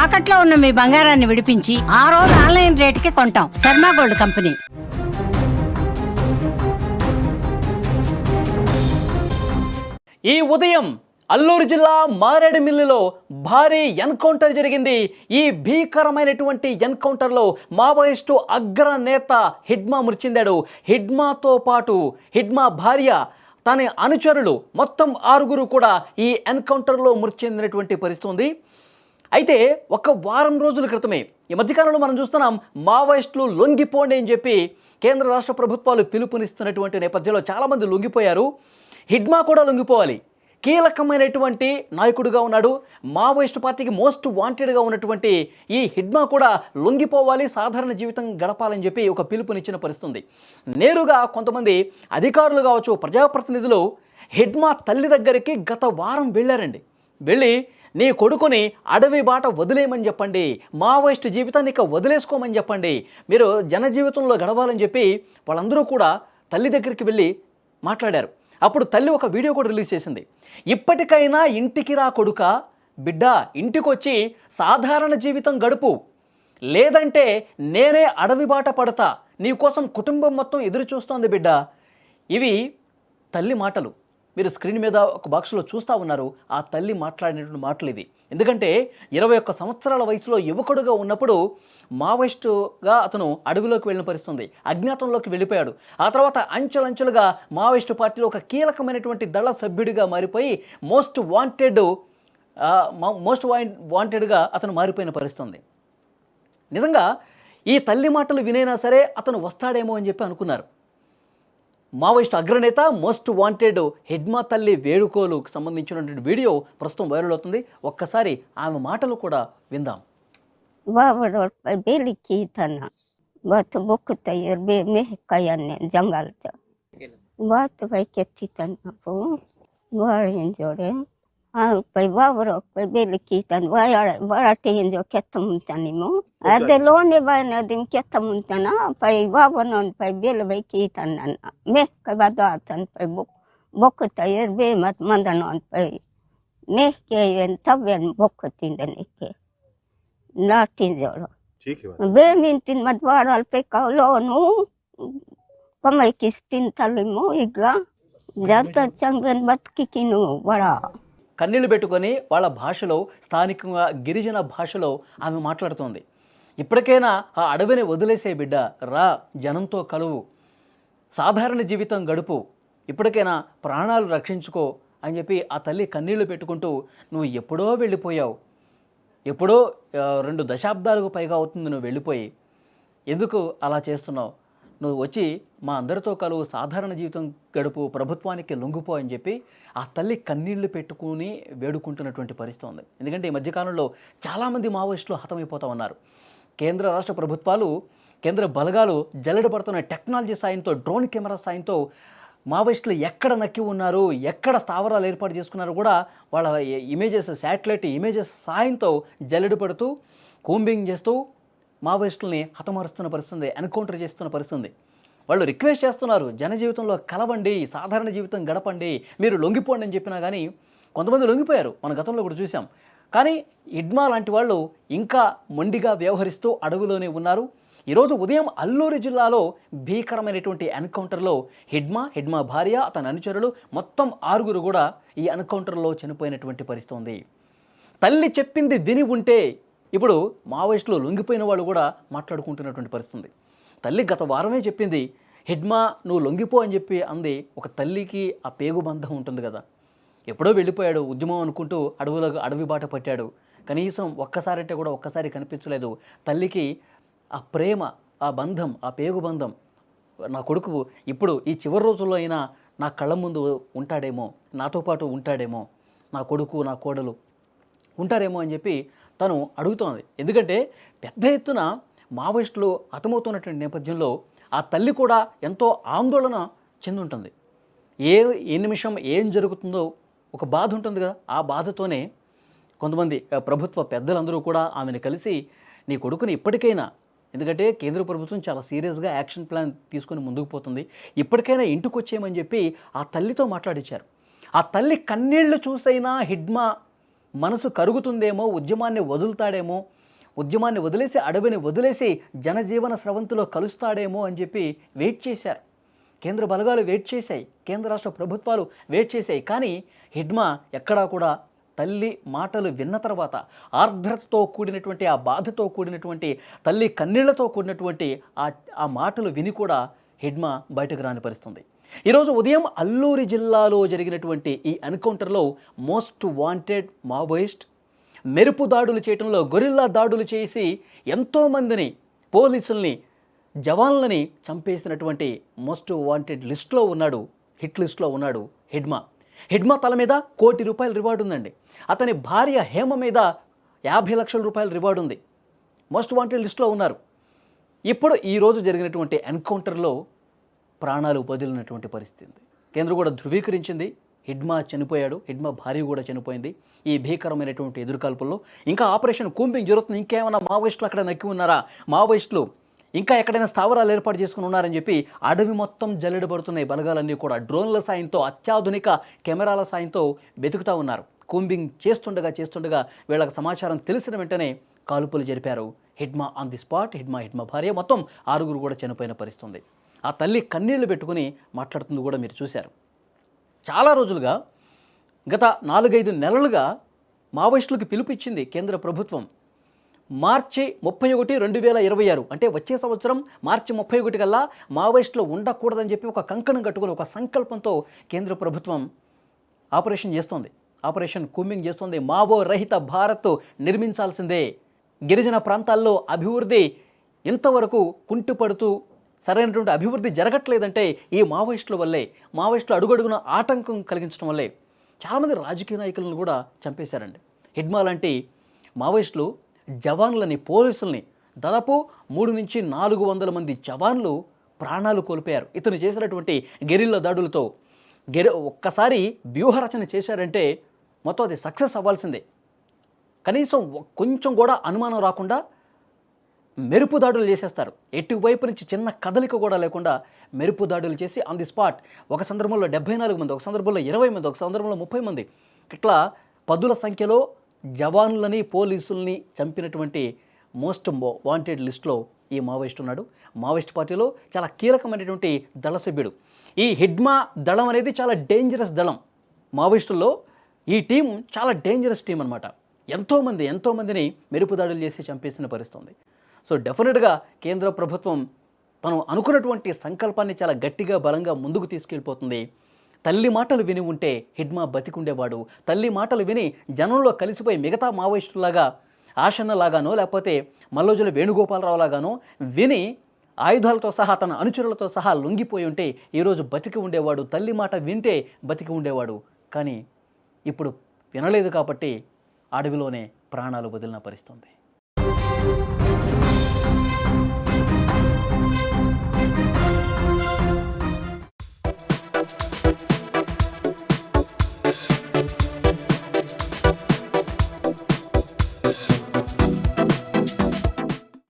తాకట్లో ఉన్న మీ బంగారాన్ని విడిపించి ఆ రోజు ఆన్లైన్ రేటుకి కొంటాం. Sharma gold company. ఈ ఉదయం అల్లూరు జిల్లా మారేడుమిల్లిలో భారీ ఎన్కౌంటర్ జరిగింది. ఈ భీకరమైనటువంటి ఎన్కౌంటర్లో మావోయిస్టు అగ్రనేత హిడ్మా మృతి చెందాడు. హిడ్మాతో పాటు హిడ్మా భార్య, తన అనుచరులు మొత్తం 6 కూడా ఈ ఎన్కౌంటర్లో మృతి చెందినటువంటి పరిస్థితి ఉంది. అయితే ఒక వారం రోజుల క్రితమే ఈ మధ్యకాలంలో మనం చూస్తున్నాం, మావోయిస్టులు లొంగిపోండి అని చెప్పి కేంద్ర రాష్ట్ర ప్రభుత్వాలు పిలుపునిస్తున్నటువంటి నేపథ్యంలో చాలామంది లొంగిపోయారు. హిడ్మా కూడా లొంగిపోవాలి. కీలకమైనటువంటి నాయకుడిగా ఉన్నాడు. మావోయిస్టు పార్టీకి మోస్ట్ వాంటెడ్గా ఉన్నటువంటి ఈ హిడ్మా కూడా లొంగిపోవాలి, సాధారణ జీవితం గడపాలని చెప్పి ఒక పిలుపునిచ్చిన పరిస్థితుంది. నేరుగా కొంతమంది అధికారులు కావచ్చు, ప్రజాప్రతినిధులు హిడ్మా తల్లి దగ్గరికి గత వారం వెళ్ళారండి. వెళ్ళి నీ కొడుకుని అడవి బాట వదిలేయమని చెప్పండి, మావోయిస్టు జీవితాన్ని ఇక వదిలేసుకోమని చెప్పండి, మీరు జనజీవితంలో గడవాలని చెప్పి వాళ్ళందరూ కూడా తల్లి దగ్గరికి వెళ్ళి మాట్లాడారు. అప్పుడు తల్లి ఒక వీడియో కూడా రిలీజ్ చేసింది. ఇప్పటికైనా ఇంటికి రా కొడుక, బిడ్డ ఇంటికొచ్చి సాధారణ జీవితం గడుపు, లేదంటే నేనే అడవి బాట పడతా, నీకోసం కుటుంబం మొత్తం ఎదురు చూస్తోంది బిడ్డ. ఇవి తల్లి మాటలు. మీరు స్క్రీన్ మీద ఒక బాక్స్లో చూస్తూ ఉన్నారు. ఆ తల్లి మాట్లాడినటువంటి మాటలు ఇవి. ఎందుకంటే 21 సంవత్సరాల వయసులో యువకుడుగా ఉన్నప్పుడు మావోయిస్టుగా అతను అడవిలోకి వెళ్ళిన పరిస్థితుంది. అజ్ఞాతంలోకి వెళ్ళిపోయాడు. ఆ తర్వాత అంచెలంచెలుగా మావోయిస్టు పార్టీలో ఒక కీలకమైనటువంటి దళ సభ్యుడిగా మారిపోయి మోస్ట్ వాంటెడ్గా అతను మారిపోయిన పరిస్థితుంది. నిజంగా ఈ తల్లి మాటలు వినైనా సరే అతను వస్తాడేమో అని చెప్పి అనుకున్నారు. మావోయిస్టు అగ్రనేత మోస్ట్ వాంటెడ్ హిడ్మా తల్లి వేడుకోలుకు సంబంధించినటువంటి వీడియో ప్రస్తుతం వైరల్ అవుతుంది. ఒక్కసారి ఆమె మాటలు కూడా విందాం. poi lavoro poi belli kitan varate injo kettamuntanimo adelone vana dim kettamuntana poi wavonon poi belli vai kitan nana me kabadatan poi bokta yerbe mat mandanon poi me ke en taven boktindane natin jolo be mintin madwaral pe kaulonu pamay kistin talimo iga jata changben batkikinu wara. కన్నీళ్లు పెట్టుకొని వాళ్ళ భాషలో, స్థానికంగా గిరిజన భాషలో ఆమె మాట్లాడుతోంది. ఇప్పటికైనా ఆ అడవిని వదిలేసే బిడ్డ, రా జనంతో కలువు, సాధారణ జీవితం గడుపు, ఇప్పటికైనా ప్రాణాలు రక్షించుకో అని చెప్పి ఆ తల్లి కన్నీళ్లు పెట్టుకుంటూ, నువ్వు ఎప్పుడో వెళ్ళిపోయావు, ఎప్పుడో 2 దశాబ్దాలకు పైగా అవుతుంది నువ్వు వెళ్ళిపోయి, ఎందుకు అలా చేస్తున్నావు, నువ్వు వచ్చి మా అందరితో కలువు, సాధారణ జీవితం గడుపు, ప్రభుత్వానికి లొంగిపో అని చెప్పి ఆ తల్లి కన్నీళ్లు పెట్టుకుని వేడుకుంటున్నటువంటి పరిస్థితి ఉంది. ఎందుకంటే ఈ మధ్యకాలంలో చాలామంది మావోయిస్టులు హతమైపోతూ ఉన్నారు. కేంద్ర రాష్ట్ర ప్రభుత్వాలు, కేంద్ర బలగాలు జల్లెడ పడుతున్న టెక్నాలజీ సాయంతో, డ్రోన్ కెమెరా సాయంతో మావోయిస్టులు ఎక్కడ నక్కి ఉన్నారు, ఎక్కడ స్థావరాలు ఏర్పాటు చేసుకున్నారు కూడా వాళ్ళ ఇమేజెస్, శాటిలైట్ ఇమేజెస్ సాయంతో జల్లెడ పడుతూ, కూంబింగ్ చేస్తూ మావోయిస్టుల్ని హతమారుస్తున్న పరిస్థితి, ఎన్కౌంటర్ చేస్తున్న పరిస్థితి. వాళ్ళు రిక్వెస్ట్ చేస్తున్నారు, జనజీవితంలో కలవండి, సాధారణ జీవితం గడపండి, మీరు లొంగిపోండి అని చెప్పినా కానీ కొంతమంది లొంగిపోయారు, మన గతంలో కూడా చూసాం. కానీ హిడ్మా లాంటి వాళ్ళు ఇంకా మొండిగా వ్యవహరిస్తూ అడవిలోనే ఉన్నారు. ఈరోజు ఉదయం అల్లూరు జిల్లాలో భీకరమైనటువంటి ఎన్కౌంటర్లో హిడ్మా భార్య, అతని అనుచరులు మొత్తం 6 కూడా ఈ ఎన్కౌంటర్లో చనిపోయినటువంటి పరిస్థితి ఉంది. తల్లి చెప్పింది విని ఉంటే ఇప్పుడు మావోయిస్టులు లొంగిపోయిన వాళ్ళు కూడా మాట్లాడుకుంటున్నటువంటి పరిస్థితి. తల్లి గత వారమే చెప్పింది, హిడ్మా నువ్వు లొంగిపో అని చెప్పి అంది. ఒక తల్లికి ఆ పేగు బంధం ఉంటుంది కదా, ఎప్పుడో వెళ్ళిపోయాడు ఉద్యమం అనుకుంటూ అడవి బాట పట్టాడు, కనీసం ఒక్కసారంటే కూడా ఒక్కసారి కనిపించలేదు. తల్లికి ఆ ప్రేమ, ఆ బంధం, ఆ పేగు బంధం, నా కొడుకు ఇప్పుడు ఈ చివరి రోజుల్లో అయినా నా కళ్ళ ముందు ఉంటాడేమో, నాతో పాటు ఉంటాడేమో, నా కొడుకు నా కోడలు ఉంటారేమో అని చెప్పి తను అడుగుతోంది. ఎందుకంటే పెద్ద ఎత్తున మావోయిస్టులు హతమవుతున్నటువంటి నేపథ్యంలో ఆ తల్లి కూడా ఎంతో ఆందోళన చెందుంటుంది. ఏ నిమిషం ఏం జరుగుతుందో ఒక బాధ ఉంటుంది కదా, ఆ బాధతోనే కొంతమంది ప్రభుత్వ పెద్దలందరూ కూడా ఆమెను కలిసి, నీ కొడుకుని ఇప్పటికైనా, ఎందుకంటే కేంద్ర ప్రభుత్వం చాలా సీరియస్గా యాక్షన్ ప్లాన్ తీసుకొని ముందుకు పోతుంది, ఇప్పటికైనా ఇంటికి వచ్చేయమని చెప్పి ఆ తల్లితో మాట్లాడించారు. ఆ తల్లి కన్నీళ్లు చూసైనా హిడ్మా మనసు కరుగుతుందేమో, ఉద్యమాన్ని వదులుతాడేమో, ఉద్యమాన్ని వదిలేసి అడవిని వదిలేసి జనజీవన స్రవంతిలో కలుస్తాడేమో అని చెప్పి వెయిట్ చేశారు. కేంద్ర బలగాలు వెయిట్ చేశాయి, కేంద్ర రాష్ట్ర ప్రభుత్వాలు వెయిట్ చేశాయి. కానీ హిడ్మా ఎక్కడా కూడా తల్లి మాటలు విన్న తర్వాత ఆర్ద్రతతో కూడినటువంటి, ఆ బాధతో కూడినటువంటి, తల్లి కన్నీళ్లతో కూడినటువంటి ఆ మాటలు విని కూడా హిడ్మా బయటకు రాని పరిస్థితుంది. ఈరోజు ఉదయం అల్లూరి జిల్లాలో జరిగినటువంటి ఈ ఎన్కౌంటర్లో మోస్ట్ వాంటెడ్ మావోయిస్ట్ మెరుపు దాడులు చేయడంలో, గొరిల్లా దాడులు చేసి ఎంతోమందిని, పోలీసుల్ని, జవాన్లని చంపేసినటువంటి మోస్ట్ వాంటెడ్ లిస్ట్లో ఉన్నాడు, హిట్ లిస్ట్లో ఉన్నాడు హిడ్మా. హిడ్మా తల మీద ₹1 కోటి రివార్డు ఉందండి. అతని భార్య హేమ మీద ₹50 లక్షల రివార్డు ఉంది. మోస్ట్ వాంటెడ్ లిస్ట్లో ఉన్నారు. ఇప్పుడు ఈరోజు జరిగినటువంటి ఎన్కౌంటర్లో ప్రాణాలు వదిలినటువంటి పరిస్థితి. కేంద్రం కూడా ధృవీకరించింది, హిడ్మా చనిపోయాడు, హిడ్మా భార్య కూడా చనిపోయింది ఈ భీకరమైనటువంటి ఎదురుకాల్పుల్లో. ఇంకా ఆపరేషన్ కూంబింగ్ జరుగుతుంది. ఇంకేమైనా మావోయిస్టులు అక్కడ నక్కి ఉన్నారా, మావోయిస్టులు ఇంకా ఎక్కడైనా స్థావరాలు ఏర్పాటు చేసుకుని ఉన్నారని చెప్పి అడవి మొత్తం జల్లెడబడుతున్నాయి. బలగాలన్నీ కూడా డ్రోన్ల సాయంతో, అత్యాధునిక కెమెరాల సాయంతో వెతుకుతూ ఉన్నారు. కూంబింగ్ చేస్తుండగా వీళ్ళకి సమాచారం తెలిసిన వెంటనే కాల్పులు జరిపారు. Hidma on the spot, Hidma భార్య, మొత్తం 6 కూడా చనిపోయిన పరిస్థితుంది. ఆ తల్లి కన్నీళ్లు పెట్టుకుని మాట్లాడుతుంది కూడా మీరు చూశారు. చాలా రోజులుగా, గత 4-5 నెలలుగా మావోయిస్టులకు పిలుపిచ్చింది కేంద్ర ప్రభుత్వం. మార్చి 31, 2026 అంటే వచ్చే సంవత్సరం మార్చి 31 కల్లా మావోయిస్టులు ఉండకూడదని చెప్పి ఒక కంకణం కట్టుకుని, ఒక సంకల్పంతో కేంద్ర ప్రభుత్వం ఆపరేషన్ చేస్తోంది, ఆపరేషన్ కూంబింగ్ చేస్తోంది. మావో రహిత భారత్ నిర్మించాల్సిందే. గిరిజన ప్రాంతాల్లో అభివృద్ధి ఇంతవరకు కుంటుపడుతూ సరైనటువంటి అభివృద్ధి జరగట్లేదంటే ఈ మావోయిస్టుల వల్లే, మావోయిస్టులు అడుగడుగున ఆటంకం కలిగించడం వల్లే. చాలామంది రాజకీయ నాయకులను కూడా చంపేశారండి. హిడ్మా లాంటి మావోయిస్టులు జవాన్లని, పోలీసుల్ని, దాదాపు 300 నుంచి 400 మంది జవాన్లు ప్రాణాలు కోల్పోయారు ఇతను చేసినటువంటి గెరిల్లా దాడులతో. ఒక్కసారి వ్యూహరచన చేశారంటే మొత్తం అది సక్సెస్ అవ్వాల్సిందే. కనీసం కొంచెం కూడా అనుమానం రాకుండా మెరుపు దాడులు చేసేస్తారు. ఎటువైపు నుంచి చిన్న కదలిక కూడా లేకుండా మెరుపు దాడులు చేసి ఆన్ ది స్పాట్. ఒక సందర్భంలో 74 మంది, ఒక సందర్భంలో 20 మంది, ఒక సందర్భంలో 30 మంది, ఇట్లా 10ల సంఖ్యలో జవాన్లని, పోలీసుల్ని చంపినటువంటి మోస్ట్ వాంటెడ్ లిస్ట్లో ఈ మావోయిస్ట్ ఉన్నాడు. మావోయిస్ట్ పార్టీలో చాలా కీలకమైనటువంటి దళ సభ్యుడు. ఈ హిడ్మా దళం అనేది చాలా డేంజరస్ దళం. మావోయిస్టుల్లో ఈ టీం చాలా డేంజరస్ టీం అనమాట. ఎంతోమందిని మెరుపు దాడులు చేసి చంపేసిన పరిస్థితుంది. సో డెఫినెట్గా కేంద్ర ప్రభుత్వం తను అనుకున్నటువంటి సంకల్పాన్ని చాలా గట్టిగా, బలంగా ముందుకు తీసుకెళ్ళిపోతుంది. తల్లి మాటలు విని ఉంటే హిడ్మా బతికుండేవాడు. తల్లి మాటలు విని జనంలో కలిసిపోయి మిగతా మావోయిస్టులాగా, ఆశన్నలాగానో లేకపోతే మల్లోజుల వేణుగోపాలరావు లాగానో విని ఆయుధాలతో సహా, తన అనుచరులతో సహా లొంగిపోయి ఉంటే ఈరోజు బతికి ఉండేవాడు. తల్లి మాట వింటే బతికి ఉండేవాడు. కానీ ఇప్పుడు వినలేదు కాబట్టి అడవిలోనే ప్రాణాలు వదిలిన పరిస్థితుంది.